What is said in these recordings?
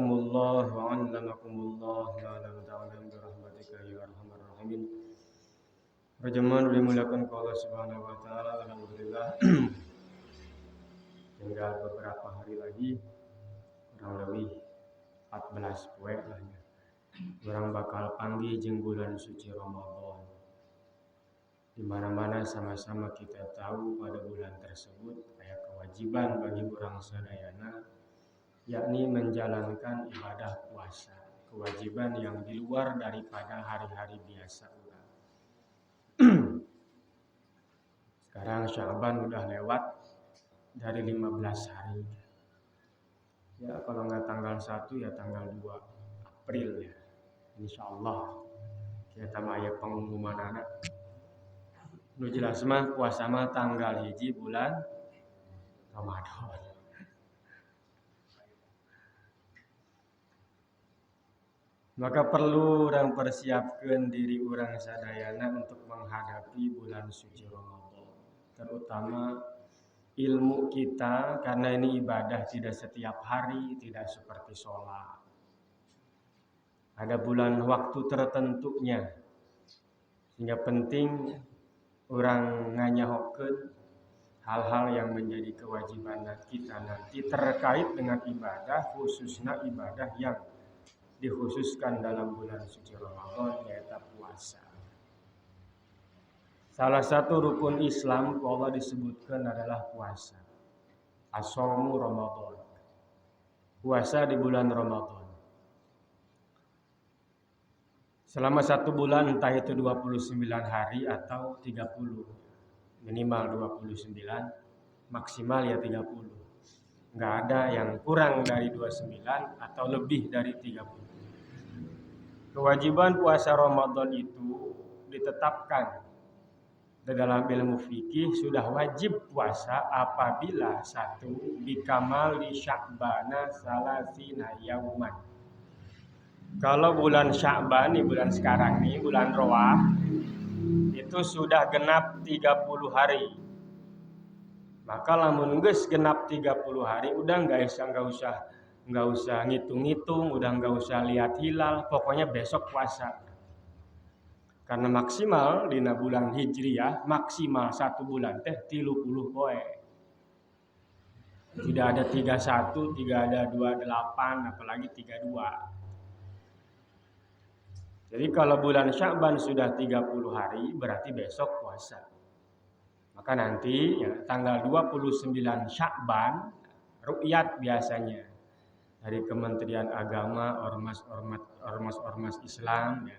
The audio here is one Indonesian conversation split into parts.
Hafizakumullah wa 'allamakumullah ma lam ta'lam bi rahmatika ya arhamar rahimin. Berjemaah dimuliakan Allah Subhanahu wa taala. Alhamdulillah. Tinggal beberapa hari lagi, kurang lebih 14 poe lah ya. Orang bakal panggil jeung bulan suci Ramadan. Di mana-mana sama-sama kita tahu pada bulan tersebut ada kewajiban bagi orang sadayana, yakni menjalankan ibadah puasa, kewajiban yang di luar daripada hari-hari biasa. Sekarang Sya'ban udah lewat dari 15 hari. Ya kalau nggak tanggal 1 ya tanggal 2 April ya. Insyaallah kita aya pengumuman anak. Nu jelas mah puasa mah tanggal 1 bulan Ramadan. Maka perlu orang persiapkan diri orang sadayana untuk menghadapi bulan suci Ramadan. Terutama ilmu kita, karena ini ibadah tidak setiap hari, tidak seperti sholat. Ada bulan waktu tertentunya. Sehingga penting orang nganyahokeun hal-hal yang menjadi kewajiban kita nanti terkait dengan ibadah, khususnya ibadah yang dikhususkan dalam bulan suci Ramadan, yaitu puasa. Salah satu rukun Islam Allah disebutkan adalah puasa. As-shaumu Ramadan. Puasa di bulan Ramadan. Selama 1 bulan, entah itu 29 hari atau 30. Minimal 29, maksimal ya 30. Nggak ada yang kurang dari 29 atau lebih dari 30. Kewajiban puasa Ramadan itu ditetapkan dalam ilmu fikih sudah wajib puasa apabila 1 bikamal li Sya'bana salasina yauman. Kalau bulan Sya'ban nih, bulan sekarang nih, bulan Roah, itu sudah genap 30 hari. Maka lamun geus genap 30 hari udah nggak usah ngitung-ngitung, udah nggak usah lihat hilal, pokoknya besok puasa. Karena maksimal di bulan Hijriyah maksimal 1 bulan teh 30 poe. Tidak ada 31, tidak ada 28, apalagi 32. Jadi kalau bulan Sya'ban sudah 30 hari berarti besok puasa. Maka nanti ya, tanggal 29 Sya'ban ru'yat biasanya dari Kementerian Agama, ormas Islam ya,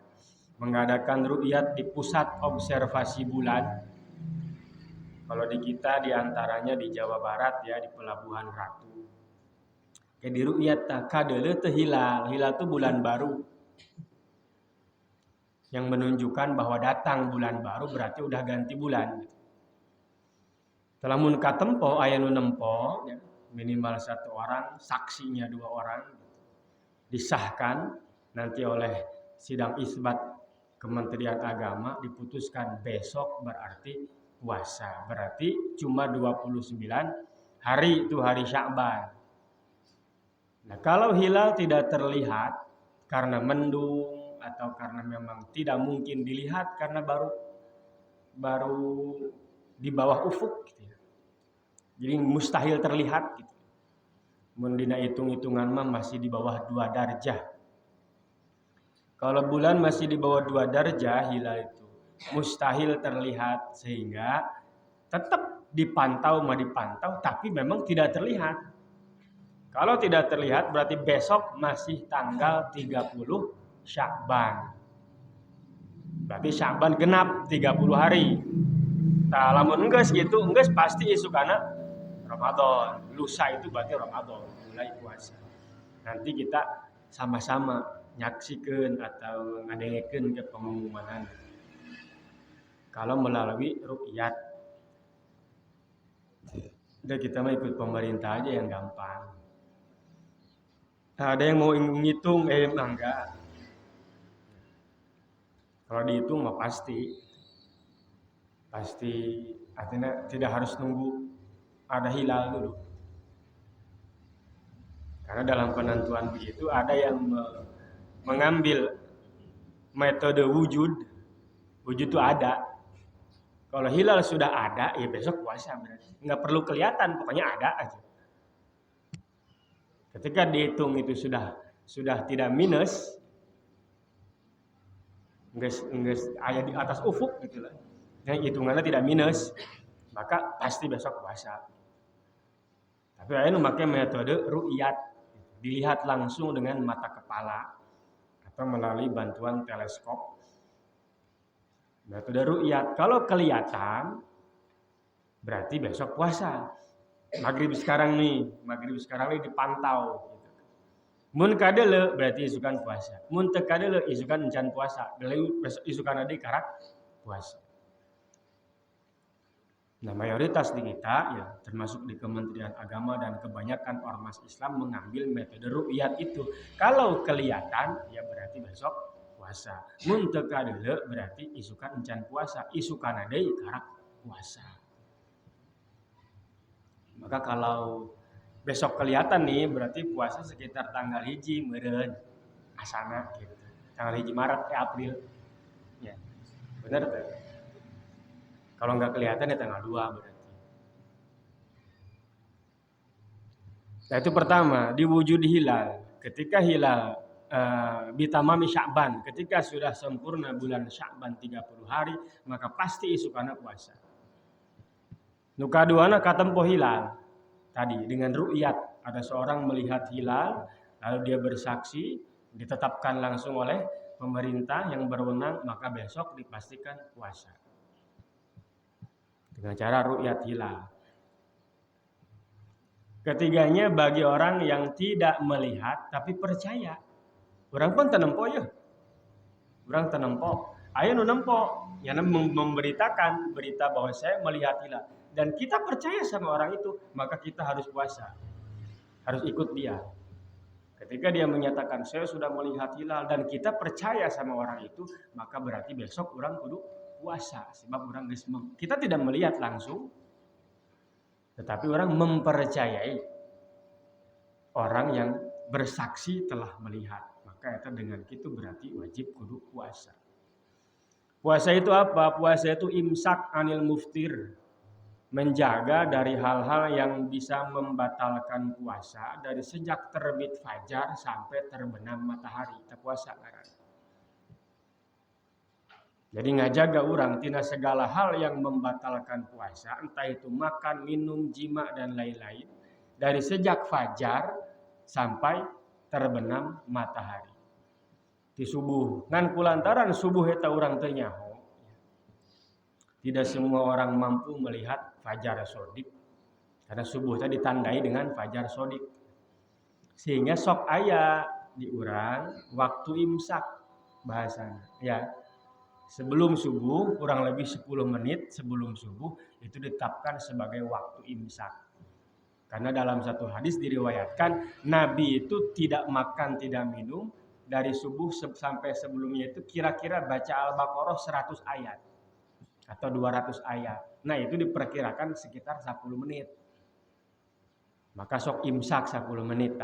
mengadakan ru'yat di pusat observasi bulan. Kalau di kita diantaranya di Jawa Barat ya, di Pelabuhan Ratu. Jadi ru'yat kadeuleu teu hilal. Hilal itu bulan baru. Yang menunjukkan bahwa datang bulan baru berarti udah ganti bulan. Lamun katempo aya nu nempo ya, minimal 1 orang, saksinya 2 orang, disahkan nanti oleh sidang isbat Kementerian Agama, diputuskan besok berarti puasa. Berarti cuma 29 hari itu hari Sya'ban. Nah, kalau hilal tidak terlihat karena mendung atau karena memang tidak mungkin dilihat karena baru di bawah ufuk gitu ya. Jadi mustahil terlihat gitu. Mendina hitung-hitungan mah masih di bawah 2 darjah. Kalau bulan masih di bawah 2 darjah hilal itu mustahil terlihat, sehingga tetap dipantau tapi memang tidak terlihat. Kalau tidak terlihat berarti besok masih tanggal 30 Sya'ban. Berarti Sya'ban genap 30 hari. Nah, lamun geus gitu, geus pasti isukana Ramadan. Lusa itu berarti Ramadan, mulai puasa. Nanti kita sama-sama nyaksikan atau ngadengekeun ke pengumuman. Kalau melalui ru'yat. Udah kita mah ikut pemerintah aja yang gampang. Nah, ada yang mau ngitung, enggak. Kalau dihitung mah pasti artinya tidak harus nunggu ada hilal dulu. Karena dalam penentuan begitu ada yang mengambil metode wujud. Wujud itu ada. Kalau hilal sudah ada, ya besok puasa berarti. Nggak perlu kelihatan, pokoknya ada aja. Ketika dihitung itu sudah tidak minus, nggak ada di atas ufuk gitu lah. Yang hitungannya tidak minus, maka pasti besok puasa. Tapi ayah memakai metode ru'yat, dilihat langsung dengan mata kepala atau melalui bantuan teleskop. Metode ru'yat, kalau kelihatan berarti besok puasa. Maghrib sekarang nih dipantau. Mun kadele berarti isukan puasa. Mun teu kadele isukan encan puasa. Besok isukan ade karak puasa. Nah, mayoritas di kita ya termasuk di Kementerian Agama dan kebanyakan ormas Islam mengambil metode ru'yat itu. Kalau kelihatan ya berarti besok puasa. Mun teu kadele berarti isukan encan puasa. Isukan ade karak puasa. Maka kalau besok kelihatan nih berarti puasa sekitar tanggal 1 meureun asana gitu. Tanggal 1 Maret April. Ya. Benar tuh. Kalau nggak kelihatan ya tanggal 2 berarti. Nah, itu pertama, diwujud hilal. Ketika hilal bitamami Sya'ban, ketika sudah sempurna bulan Sya'ban 30 hari, maka pasti isukana puasa. Nu kaduana katempo hilal. Tadi dengan ru'yat, ada seorang melihat hilal, lalu dia bersaksi, ditetapkan langsung oleh pemerintah yang berwenang, maka besok dipastikan puasa. Dengan cara ru'yat hilal. Ketiganya bagi orang yang tidak melihat tapi percaya. Orang pun tenempo ya. Orang tenempo. Aya nu nempo, yang memberitakan berita bahwa saya melihat hilal. Dan kita percaya sama orang itu, maka kita harus puasa. Harus ikut dia. Ketika dia menyatakan saya sudah melihat hilal dan kita percaya sama orang itu, maka berarti besok orang kudu puasa. Sebab orang kita tidak melihat langsung, tetapi orang mempercayai orang yang bersaksi telah melihat. Maka itu dengan itu berarti wajib kudu puasa. Puasa itu apa? Puasa itu imsak anil muftir. Menjaga dari hal-hal yang bisa membatalkan puasa dari sejak terbit fajar sampai terbenam matahari. Kita puasa kan? Jadi ngajaga orang tina segala hal yang membatalkan puasa, entah itu makan, minum, jima dan lain-lain, dari sejak fajar sampai terbenam matahari. Di subuh, ngan kulantaran subuh eta urang teu nyaho. Tidak semua orang mampu melihat fajar sodik. Karena subuh tadi ditandai dengan fajar sodik. Sehingga sok aya di urang waktu imsak bahasanya. Ya, sebelum subuh, kurang lebih 10 menit sebelum subuh, itu ditetapkan sebagai waktu imsak. Karena dalam satu hadis diriwayatkan, Nabi itu tidak makan, tidak minum, dari subuh sampai sebelumnya itu kira-kira baca Al-Baqarah 100 ayat. Atau 200 ayat. Nah, itu diperkirakan sekitar 10 menit. Maka sok imsak 10 menit.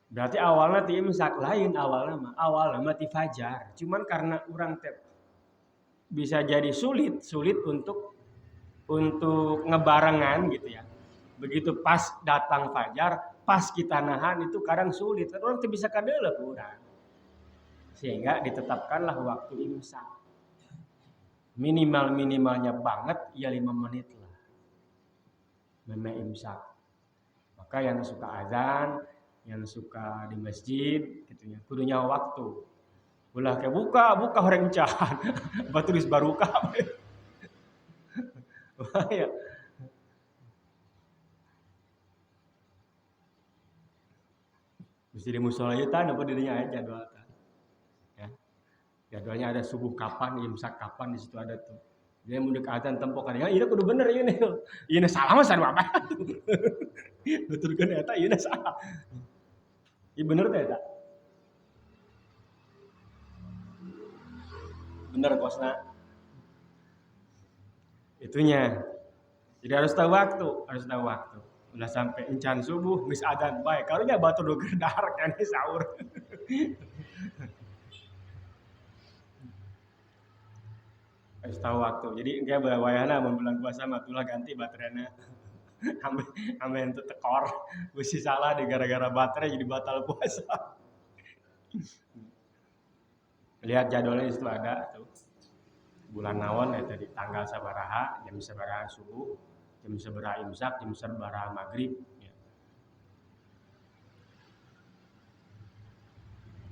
Berarti awalnya ti imsak lain awalnya mah ti fajar. Cuman karena orang bisa jadi sulit untuk ngebarengan gitu ya. Begitu pas datang fajar, pas kita nahan itu kadang sulit. Orang tuh bisa kadele kurang. Sehingga ditetapkanlah waktu imsak. Minimalnya banget ya 5 menit lah. Meme imsak. Maka yang suka azan, yang suka di masjid gitu ya, kudunya waktu. Ulah kayak buka rencan. Batulis baruka. Ya. Mesti di musola ieu tah apa dirinya aja jadwal tah. Ya. Jadwalnya ada subuh kapan, imsak kapan, di situ ada tuh. Dia mun deuk azan tempo kadang ieu kudu bener ieu nih. Ieu salah mah sarua apa. Nuturkeun eta ieu salah. Ieu bener teh eta. Bener kosna. Itunya. Jadi harus tahu waktu, harus tahu waktu. Udah sampai encan subuh, geus adzan bae. Karunya batur nu gedar kan sahur. Harus tahu waktu. Jadi engke wayahna mun bulan puasa mah tulah ganti baterainya. Ame ente tekor, bisi salah di gara-gara baterai jadi batal puasa. Lihat jadwalnya itu ada tuh. Bulan naon eta di tanggal sabaraha, jam sabaraha subuh, jam sabaraha imsak, jam sabaraha maghrib. Ya.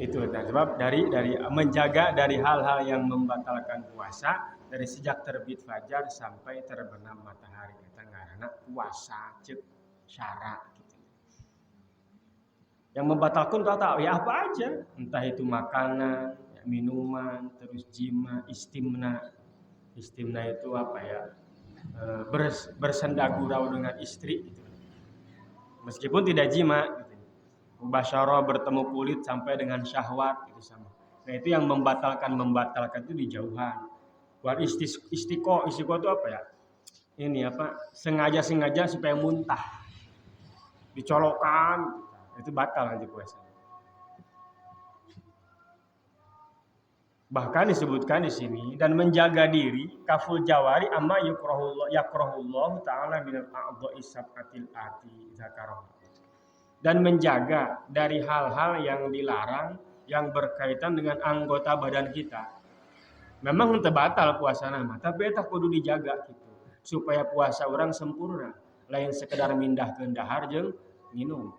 Itu sebab dari menjaga dari hal-hal yang membatalkan puasa dari sejak terbit fajar sampai terbenam matahari. Kita ngaranna puasa cek syara gitu. Yang membatalkan tahu ya apa aja, entah itu makanan, ya, minuman, terus jima, istimna. Istimna itu apa ya? Bersenda gurau dengan istri gitu. Meskipun tidak jima gitu. Mubasyarah bertemu kulit sampai dengan syahwat itu sama. Nah, itu yang membatalkan itu di jauhan. Buat istiqo itu apa ya? Ini apa? Sengaja supaya muntah. Dicolokan itu batal nanti puasa. Bahkan disebutkan di sini dan menjaga diri kaful jawari amma yakrahullah ta'ala minal a'dha'i sab'atil ati zakarah. Dan menjaga dari hal-hal yang dilarang yang berkaitan dengan anggota badan kita. Memang henteu batal puasana mah, tapi eta kudu dijaga gitu supaya puasa orang sempurna, lain sekedar mindahkeun dahar jeung minum.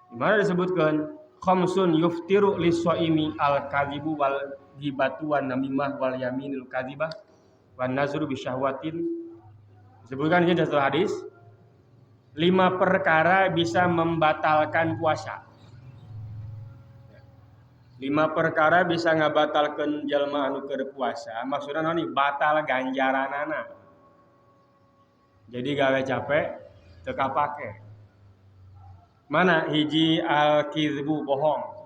Di mana disebutkan khamsun yuftiru lis-shaimi al-kadzibu wal ghibatu wan namimah wal yaminul kadzibah wan nazru bi syahwatin. Disebutkan di satu hadis 5 perkara bisa membatalkan puasa. 5 perkara bisa ngabatalkeun jalma anu keur puasa. Maksudna naon batal ganjaranana. Jadi gawe capek teu kapake. Mana hiji al-kizbu bohong.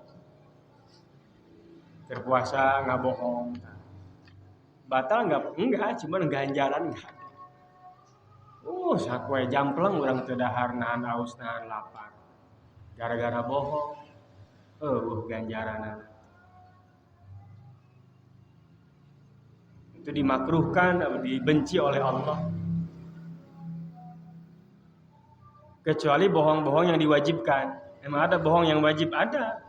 Berpuasa ngabohong. Batal enggak, cuman ganjaran enggak. Sapoe jampleng urang teu dahar nahan aus nahan lapar. Gara-gara bohong. Ganjaranana. Itu dimakruhkan, dibenci oleh Allah. Kecuali bohong-bohong yang diwajibkan. Emang ada bohong yang wajib? Ada.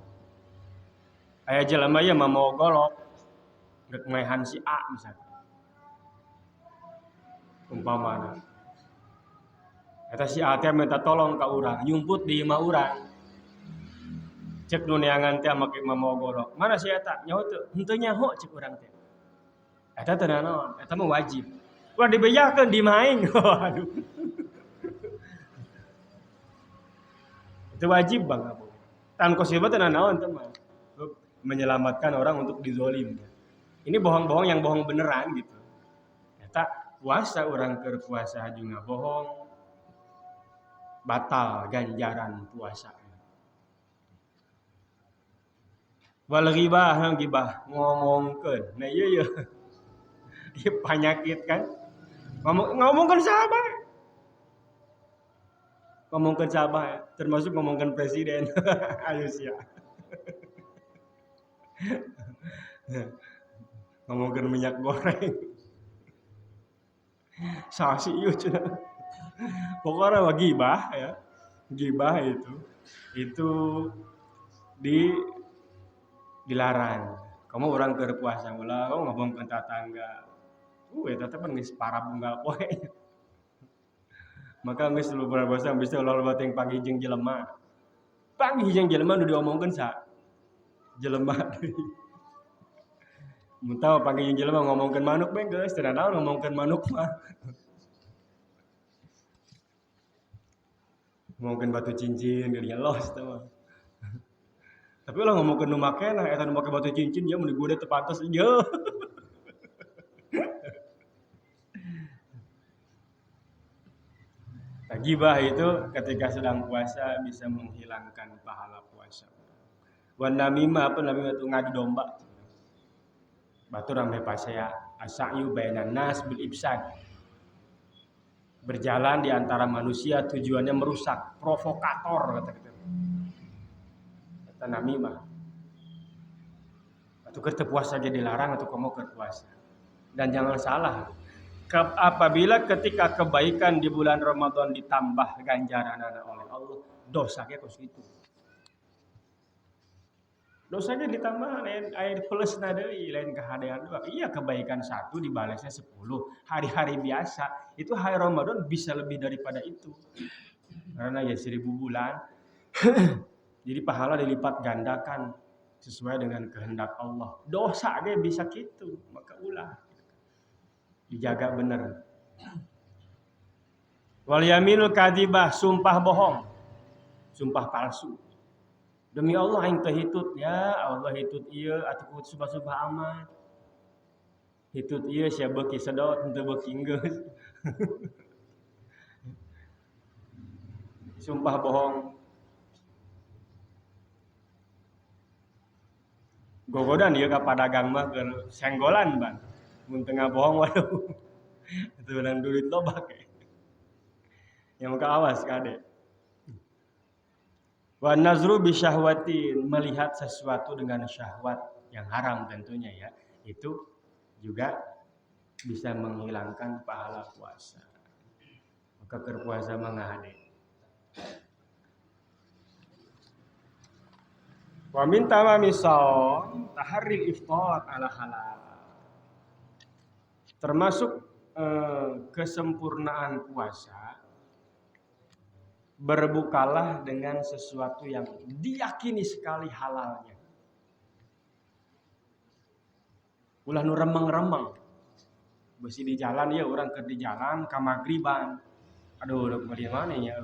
Aya jelema ya mau golok geuk maehan si A misalnya. Umpamana. Eta si A teh minta tolong ka urang, nyumput di imah urang. Cek nu neangan teh make mau golok. Mana si eta? Nyaho teu? Henteu nyaho cek urang teh. Eta teh naon? Eta mah wajib. Ulah dibejakeun di maing. Waduh. Itu wajib banget. Tan kosiba teh naon teh mah. Menyelamatkan orang untuk dizolim. Ini bohong-bohong yang bohong beneran gitu. Eta puasa orang keur puasa juga bohong. Batal ganjaran puasa. Wal ghibah ngomongkeun. Nah ieu ieu penyakit kan. Ngomongkeun sahabat. Ngomongkeun sahabat termasuk ngomongkeun presiden. Ayo sia. Ngomongkeun minyak goreng. Sasi ieu cenah. Pokoknya mah gibah ya. Gibah itu dilarang. Kamu orang keur puasa ulah kamu ngomongkeun tetangga. Eta teh pan geus parah bunggal poe. Maka geus lu puasa bisa ulah bateng panggih jeung jelema. Panggih jeung jelema nu diomongkeun sa jelema deui. Mun tau panggih jeung jelema ngomongkeun manuk bae geus teu naon ngomongkeun manuk mah. Ngomongkeun batu cincin geunya los teh mah. Tapi ulah ngomongkeun nu makena eta nu make batu cincin ya mun digode teu pantes ieu. Gibah itu ketika sedang puasa bisa menghilangkan pahala puasa. Wan namimah apa namimah itu ngadu domba. Batur rame pasaya asa'yu bainan nas bil ifsad. berjalan di antara manusia tujuannya merusak, provokator kata-kata. Kata namimah. Atau kertepuasa jadi dilarang atau kamu kerpuasa. Dan jangan salah, apabila ketika kebaikan di bulan Ramadan ditambah ganjaran oleh Allah, dosanya kos itu. Dosanya ditambah lain air plus nadei lain kehadiran dua. Iya kebaikan 1 dibalasnya 10. Hari-hari biasa itu hari Ramadan bisa lebih daripada itu. Karena ya 1000 bulan. Jadi pahala dilipat gandakan sesuai dengan kehendak Allah. Dosa dia bisa gitu, maka ulah. Dijaga benar. Wal yaminul kadzibah, sumpah bohong. Sumpah palsu. Demi Allah aing teh hitut ya, Allah hitut ieu atuh subah-subah amat. Hitut ieu sia beuki sedot henteu beuki geus. Sumpah bohong. Gogodan ieu ka padagang mah keur senggolan ban. Mun teu bohong waduh. Itu urang duit loba ke. Yang maka awas kade. Wa nazru bi syahwatin, melihat sesuatu dengan syahwat yang haram tentunya ya. Itu juga bisa menghilangkan pahala puasa. Maka berpuasa mangahade. Wa min tamami shaum taharril iftar ala halal. Termasuk kesempurnaan puasa, berbukalah dengan sesuatu yang diyakini sekali halalnya. Ulah nu remeng-remeng. Besi di jalan ya orang ke di jalan ka magriban. Aduh udah beli mana ya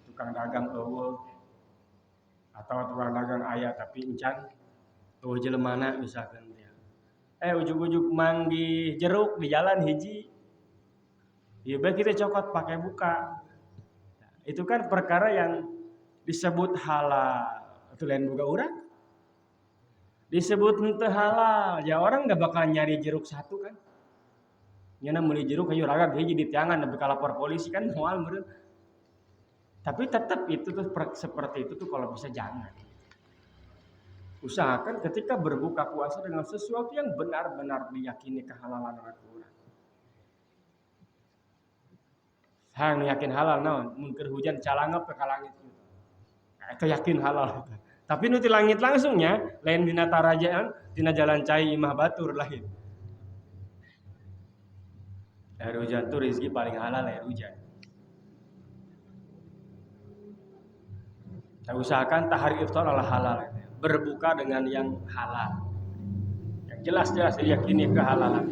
tukang dagang eueuh. Atau tukang dagang aya tapi encan eueuh jelemana misalkan ya. Ujug-ujug manggi jeruk di jalan hiji. Ya bae kita cokot pakai buka. Itu kan perkara yang disebut halal. Itu lain buka urang. Disebut henteu halal. Ya orang enggak bakal nyari jeruk satu kan. Nyana meuli jeruk hayu ragag hiji di tiangan nepi ka lapor polisi kan moal meureun. Tapi tetap itu tuh seperti itu tuh kalau bisa jangan. Usahakan ketika berbuka puasa dengan sesuatu yang benar-benar diyakini kehalalan oleh urang. Hang yakin halal naon mun keur hujan calangep ka langit. Eta yakin halal. Tapi nu ti langit langsungnya lain dina tarajaan, dina jalan cai imah batur lain. Air hujan tuh rezeki paling halal air hujan. Kita usahakan tahari iftar adalah halal. Berbuka dengan yang halal. Yang jelas-jelas diyakini kehalalan.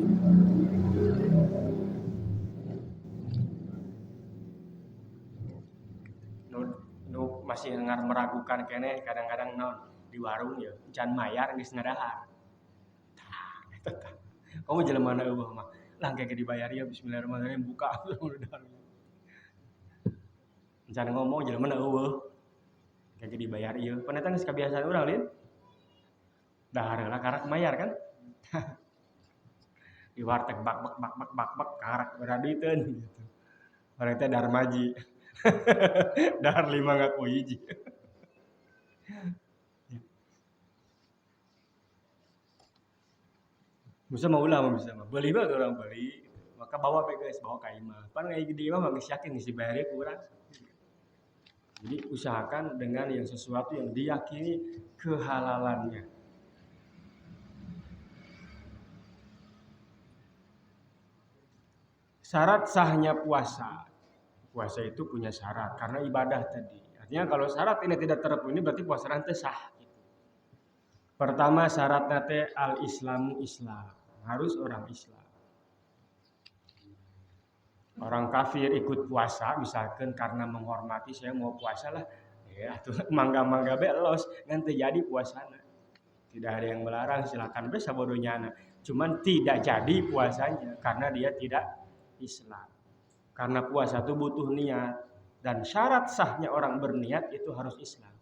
Masih meragukan kene kadang-kadang naon di warung ya can mayar geus ngadahar. Kamu jelema eueuh mah langke ge dibayar ya bismillahirrahmanirrahim buka udah. Can ngomong jelema eueuh ge dibayar ieu. Paneta geus kabiasaan urang lin. Dahar heula karak mayar kan. Di warteg bak karak beraditeun gitu. Bareng teh darmaji. Dahar 5 ngaku hiji. Bisa mah ulah mah bisa mah. Beli bae orang beli. Maka bawa bae guys, bawa ka imah. Pan ngai di imah mah geus yakin geus dibayar ku urang. Jadi usahakan dengan yang sesuatu yang diyakini kehalalannya. Syarat sahnya puasa. Puasa itu punya syarat karena ibadah tadi. Artinya kalau syarat ini tidak terpenuhi berarti puasa nanti sah. Pertama syaratnya teh al-islamu Islam. Harus orang Islam. Orang kafir ikut puasa misalkan karena menghormati saya mau puasa lah. Ya tuh mangga-mangga belos nanti jadi puasana. Tidak ada yang melarang silakan be sabodohnya. Cuman tidak jadi puasanya karena dia tidak Islam. Karena puasa itu butuh niat dan syarat sahnya orang berniat itu harus Islam.